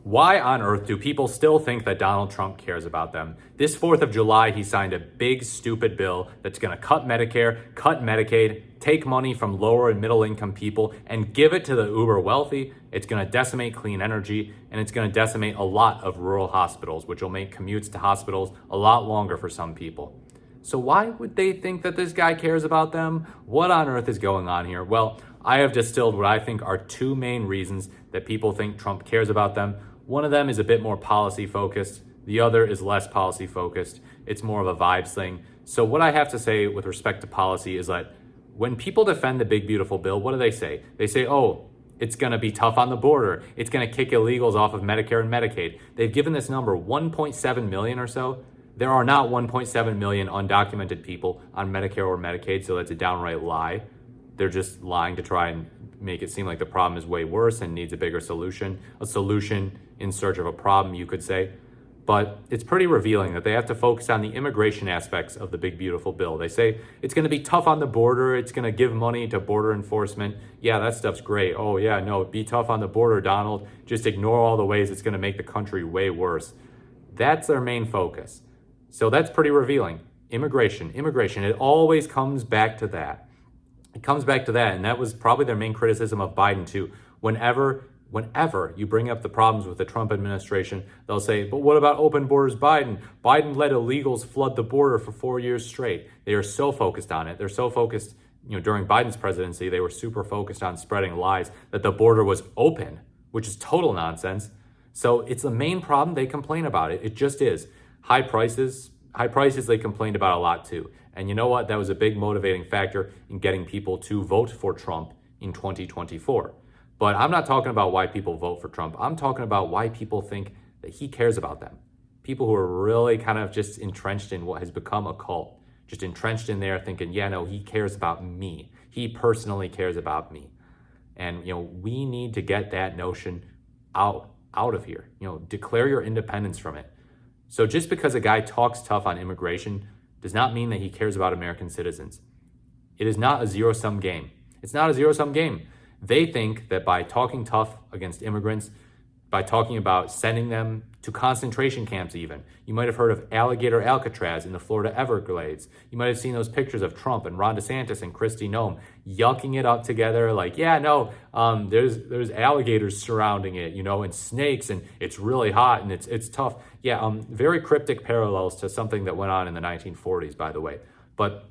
Why on earth do people still think that Donald Trump cares about them? This 4th of July, he signed a big, stupid bill that's going to cut Medicare, cut Medicaid, take money from lower and middle income people, and give it to the uber wealthy. It's going to decimate clean energy, and it's going to decimate a lot of rural hospitals, which will make commutes to hospitals a lot longer for some people. So why would they think that this guy cares about them? What on earth is going on here? Well, I have distilled what I think are two main reasons that people think Trump cares about them. One of them is a bit more policy focused. The other is less policy focused. It's more of a vibes thing. So what I have to say with respect to policy is that when people defend the big, beautiful bill, what do they say? They say, oh, it's going to be tough on the border. It's going to kick illegals off of Medicare and Medicaid. They've given this number 1.7 million or so. There are not 1.7 million undocumented people on Medicare or Medicaid, so that's a downright lie. They're just lying to try and make it seem like the problem is way worse and needs a bigger solution. A solution in search of a problem, you could say. But it's pretty revealing that they have to focus on the immigration aspects of the big, beautiful bill. They say it's going to be tough on the border. It's going to give money to border enforcement. Yeah, that stuff's great. Oh, yeah, no, be tough on the border, Donald. Just ignore all the ways it's going to make the country way worse. That's their main focus. So that's pretty revealing. Immigration, it always comes back to that. It comes back to that, and that was probably their main criticism of Biden too. Whenever you bring up the problems with the Trump administration, they'll say, but what about open borders Biden? Biden let illegals flood the border for 4 years straight. They are so focused on it. They're so focused, during Biden's presidency, they were super focused on spreading lies that the border was open, which is total nonsense. So it's the main problem. They complain about it. It just is. High prices they complained about a lot too. And you know what? That was a big motivating factor in getting people to vote for Trump in 2024. But I'm not talking about why people vote for Trump. I'm talking about why people think that he cares about them. People who are really kind of just entrenched in what has become a cult, just entrenched in there thinking, yeah, no, he cares about me. He personally cares about me. And, we need to get that notion out of here. Declare your independence from it. So just because a guy talks tough on immigration does not mean that he cares about American citizens. It is not a zero-sum game. It's not a zero-sum game. They think that by talking tough against immigrants, by talking about sending them to concentration camps even. You might have heard of Alligator Alcatraz in the Florida Everglades. You might have seen those pictures of Trump and Ron DeSantis and Kristi Noem yucking it up together like, yeah, no, there's alligators surrounding it, and snakes, and it's really hot and it's tough. Yeah, very cryptic parallels to something that went on in the 1940s, by the way. But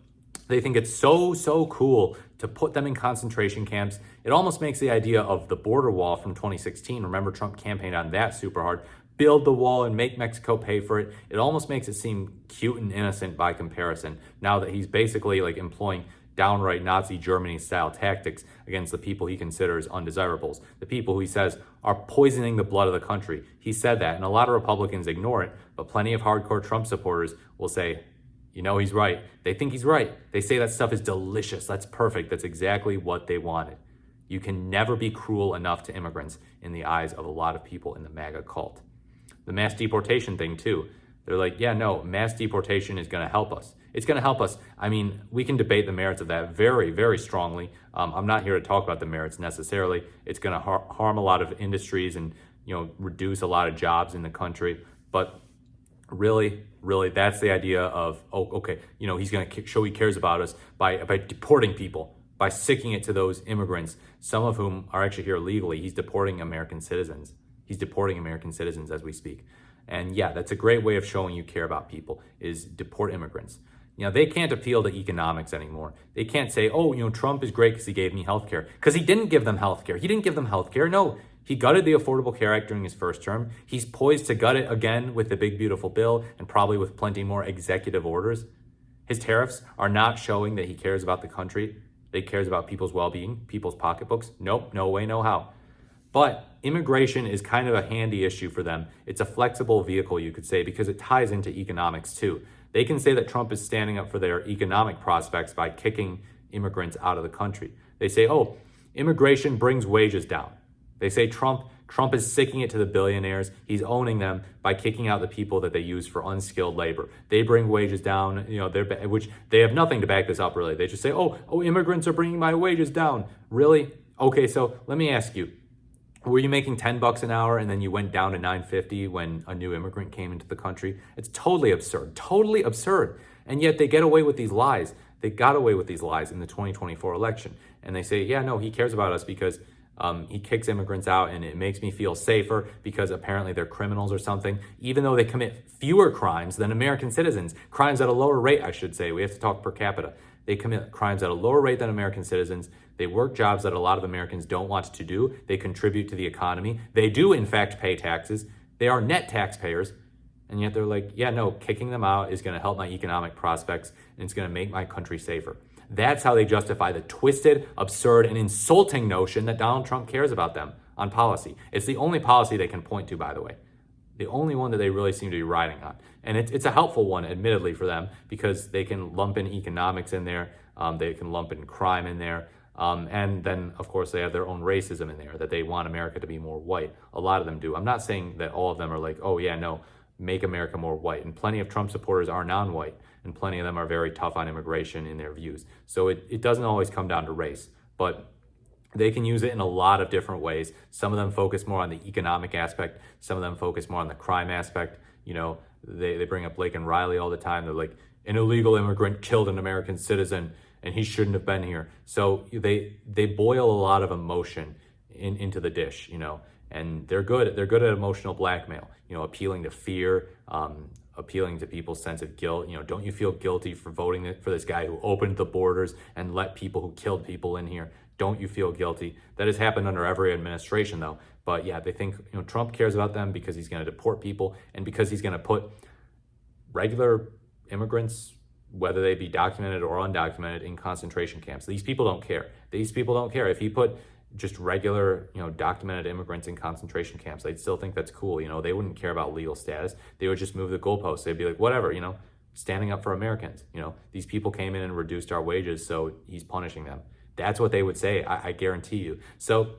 they think it's so cool to put them in concentration camps. It almost makes the idea of the border wall from 2016. Remember, Trump campaigned on that super hard. Build the wall and make Mexico pay for it. It almost makes it seem cute and innocent by comparison. Now that he's basically employing downright Nazi Germany style tactics against the people he considers undesirables, the people who he says are poisoning the blood of the country. He said that, and a lot of Republicans ignore it, but plenty of hardcore Trump supporters will say, he's right. They think he's right. They say that stuff is delicious. That's perfect. That's exactly what they wanted. You can never be cruel enough to immigrants in the eyes of a lot of people in the MAGA cult. The mass deportation thing too. They're like, yeah, no, mass deportation is going to help us. It's going to help us. I mean, we can debate the merits of that very, very strongly. I'm not here to talk about the merits necessarily. It's going to harm a lot of industries and, reduce a lot of jobs in the country. But really, that's the idea of, he's going to show he cares about us by deporting people, by sicking it to those immigrants, some of whom are actually here legally. He's deporting American citizens. He's deporting American citizens as we speak. And yeah, that's a great way of showing you care about people, is deport immigrants. They can't appeal to economics anymore. They can't say, Trump is great because he gave me health care. Because he didn't give them health care. He didn't give them health care. No, he gutted the Affordable Care Act during his first term. He's poised to gut it again with the big, beautiful bill and probably with plenty more executive orders. His tariffs are not showing that he cares about the country. That he cares about people's well-being, people's pocketbooks. Nope, no way, no how. But immigration is kind of a handy issue for them. It's a flexible vehicle, you could say, because it ties into economics too. They can say that Trump is standing up for their economic prospects by kicking immigrants out of the country. They say, immigration brings wages down. They say Trump is sicking it to the billionaires. He's owning them by kicking out the people that they use for unskilled labor. They bring wages down, which they have nothing to back this up really. They just say, immigrants are bringing my wages down. Really? Okay, so let me ask you, Were you making $10 an hour and then you went down to $9.50 when a new immigrant came into the country? It's totally absurd, totally absurd. And yet they get away with these lies. They got away with these lies in the 2024 election. And they say, yeah, no, he cares about us because he kicks immigrants out and it makes me feel safer because apparently they're criminals or something, even though they commit fewer crimes than American citizens, crimes at a lower rate, I should say. We have to talk per capita. They commit crimes at a lower rate than American citizens. They work jobs that a lot of Americans don't want to do. They contribute to the economy. They do, in fact, pay taxes. They are net taxpayers. And yet they're like, yeah, no, kicking them out is going to help my economic prospects and it's going to make my country safer. That's how they justify the twisted, absurd, and insulting notion that Donald Trump cares about them on policy. It's the only policy they can point to, by the way. The only one that they really seem to be riding on. And it's a helpful one, admittedly, for them because they can lump in economics in there. They can lump in crime in there. And then, of course, they have their own racism in there, that they want America to be more white. A lot of them do. I'm not saying that all of them are like, oh, yeah, no, make America more white. And plenty of Trump supporters are non-white. And plenty of them are very tough on immigration in their views. So it doesn't always come down to race. But they can use it in a lot of different ways. Some of them focus more on the economic aspect. Some of them focus more on the crime aspect. You know, they bring up Laken Riley all the time. They're like, an illegal immigrant killed an American citizen and he shouldn't have been here. So they boil a lot of emotion into the dish, you know, and they're good at emotional blackmail, you know, appealing to fear, appealing to people's sense of guilt. You know, don't you feel guilty for voting for this guy who opened the borders and let people who killed people in here? Don't you feel guilty? That has happened under every administration, though. But yeah, they think, you know, Trump cares about them because he's going to deport people and because he's going to put regular immigrants, whether they be documented or undocumented, in concentration camps. These people don't care. These people don't care. If he put just regular, you know, documented immigrants in concentration camps, they'd still think that's cool. You know, they wouldn't care about legal status. They would just move the goalposts. They'd be like, whatever, you know, standing up for Americans. You know, these people came in and reduced our wages, so he's punishing them. That's what they would say, I guarantee you. So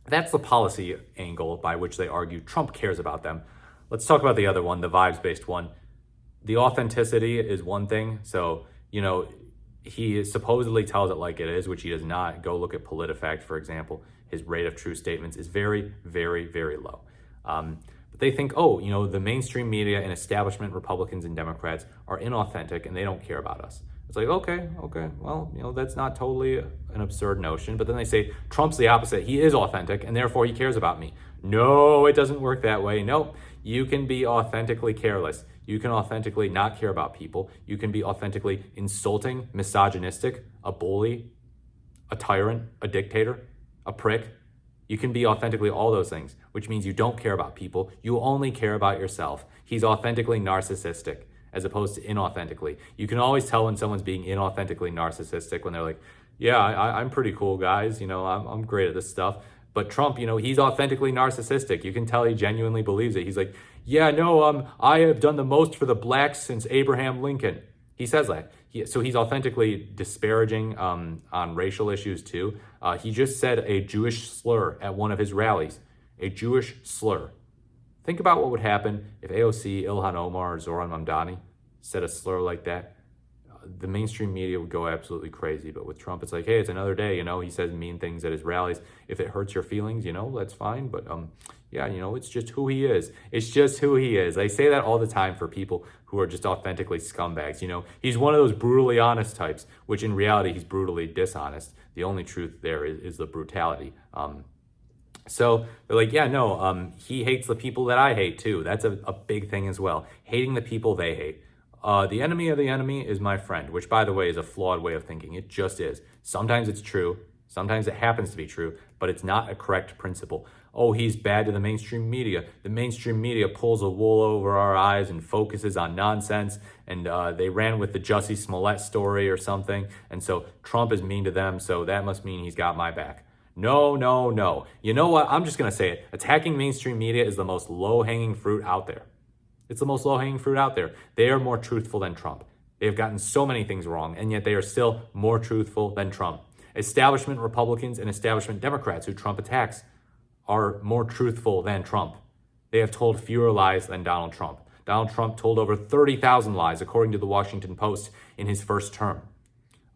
that's the policy angle by which they argue Trump cares about them. Let's talk about the other one, the vibes-based one. The authenticity is one thing. So, you know, he supposedly tells it like it is, which he does not. Go look at PolitiFact, for example. His rate of true statements is very, very, very low. But they think, oh, you know, the mainstream media and establishment Republicans and Democrats are inauthentic and they don't care about us. It's like, okay, well, you know, that's not totally an absurd notion. But then they say Trump's the opposite. He is authentic and therefore he cares about me. No, it doesn't work that way. Nope. You can be authentically careless. You can authentically not care about people. You can be authentically insulting, misogynistic, a bully, a tyrant, a dictator, a prick. You can be authentically all those things, which means you don't care about people. You only care about yourself. He's authentically narcissistic as opposed to inauthentically. You can always tell when someone's being inauthentically narcissistic when they're like, yeah, I'm pretty cool, guys. You know, I'm great at this stuff. But Trump, you know, he's authentically narcissistic. You can tell he genuinely believes it. He's like, yeah, no, I have done the most for the blacks since Abraham Lincoln. He says that. So he's authentically disparaging on racial issues too. He just said a Jewish slur at one of his rallies. A Jewish slur. Think about what would happen if AOC, Ilhan Omar, or Zoran Mamdani said a slur like that. The mainstream media would go absolutely crazy. But with Trump, it's like, hey, it's another day. You know, he says mean things at his rallies. If it hurts your feelings, you know, that's fine. But yeah, you know, it's just who he is. It's just who he is. I say that all the time for people who are just authentically scumbags. You know, he's one of those brutally honest types, which in reality, he's brutally dishonest. The only truth there is the brutality. So they're like, yeah, no, he hates the people that I hate too. That's a big thing as well. Hating the people they hate. The enemy of the enemy is my friend, which by the way is a flawed way of thinking. It just is. Sometimes it's true. Sometimes it happens to be true, but it's not a correct principle. Oh, he's bad to the mainstream media. The mainstream media pulls a wool over our eyes and focuses on nonsense. And they ran with the Jussie Smollett story or something. And so Trump is mean to them. So that must mean he's got my back. No, no, no. You know what? I'm just going to say it. Attacking mainstream media is the most low-hanging fruit out there. It's the most low-hanging fruit out there. They are more truthful than Trump. They have gotten so many things wrong, and yet they are still more truthful than Trump. Establishment Republicans and establishment Democrats who Trump attacks are more truthful than Trump. They have told fewer lies than Donald Trump. Donald Trump told over 30,000 lies, according to the Washington Post, in his first term.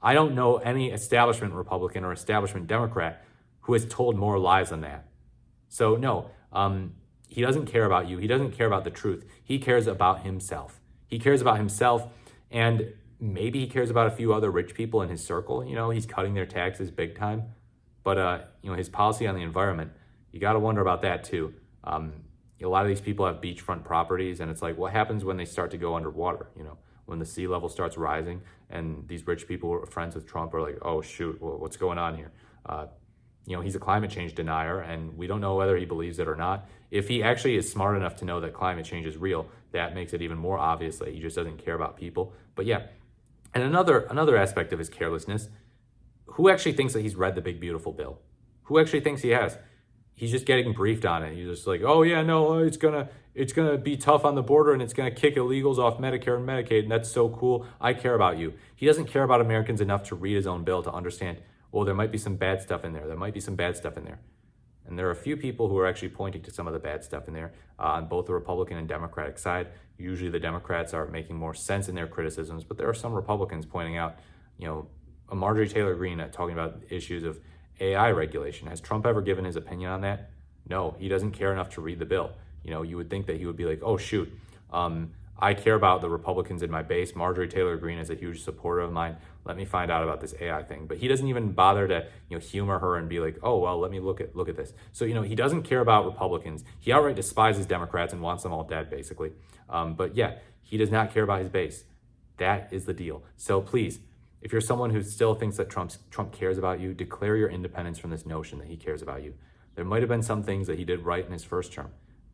I don't know any establishment Republican or establishment Democrat who has told more lies than that. So no, he doesn't care about you. He doesn't care about the truth. He cares about himself. He cares about himself, and maybe he cares about a few other rich people in his circle. You know, he's cutting their taxes big time. But, you know, his policy on the environment, you got to wonder about that too. A lot of these people have beachfront properties, and it's like, what happens when they start to go underwater? You know, when the sea level starts rising, and these rich people who are friends with Trump are like, oh shoot, what's going on here? You know, he's a climate change denier, and we don't know whether he believes it or not. If he actually is smart enough to know that climate change is real, that makes it even more obvious that he just doesn't care about people. But yeah, and another aspect of his carelessness, who actually thinks that he's read the big beautiful bill? Who actually thinks he has? He's just getting briefed on it. He's just like, oh yeah, no, it's gonna be tough on the border, and it's gonna kick illegals off Medicare and Medicaid, and that's so cool. I care about you. He doesn't care about Americans enough to read his own bill to understand, well, there might be some bad stuff in there. There might be some bad stuff in there. And there are a few people who are actually pointing to some of the bad stuff in there on both the Republican and Democratic side. Usually the Democrats are making more sense in their criticisms, but there are some Republicans pointing out, you know, Marjorie Taylor Greene talking about issues of AI regulation. Has Trump ever given his opinion on that? No, he doesn't care enough to read the bill. You know, you would think that he would be like, oh shoot, I care about the Republicans in my base. Marjorie Taylor Greene is a huge supporter of mine. Let me find out about this AI thing. But he doesn't even bother to, you know, humor her and be like, oh, well, let me look at this. So, you know, he doesn't care about Republicans. He outright despises Democrats and wants them all dead, basically. But yeah, he does not care about his base. That is the deal. So please, if you're someone who still thinks that Trump cares about you, declare your independence from this notion that he cares about you. There might have been some things that he did right in his first term.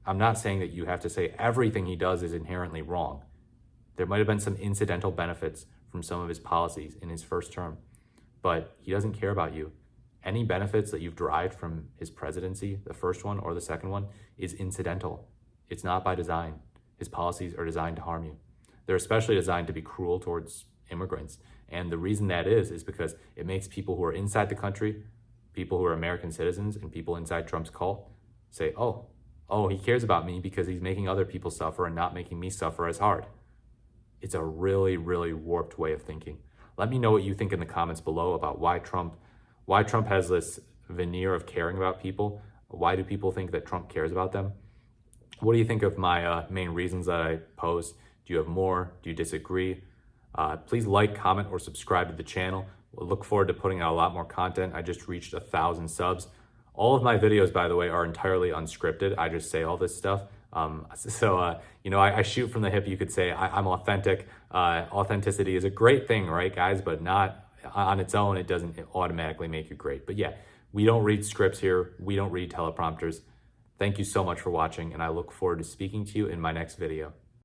I'm not saying that you have to say everything he does is inherently wrong. There might have been some incidental benefits from some of his policies in his first term, but he doesn't care about you. Any benefits that you've derived from his presidency, the first one or the second one, is incidental. It's not by design. His policies are designed to harm you. They're especially designed to be cruel towards immigrants. And the reason that is because it makes people who are inside the country, people who are American citizens, and people inside Trump's cult say, oh, he cares about me because he's making other people suffer and not making me suffer as hard. It's a really, really warped way of thinking. Let me know what you think in the comments below about why Trump has this veneer of caring about people. Why do people think that Trump cares about them? What do you think of my main reasons that I posed? Do you have more? Do you disagree? Please like, comment, or subscribe to the channel. We'll look forward to putting out a lot more content. I just reached 1,000 subs. All of my videos, by the way, are entirely unscripted. I just say all this stuff. You know, I shoot from the hip, you could say. I'm authentic. Authenticity is a great thing, right, guys? But not on its own, it doesn't automatically make you great. But yeah, we don't read scripts here. We don't read teleprompters. Thank you so much for watching, and I look forward to speaking to you in my next video.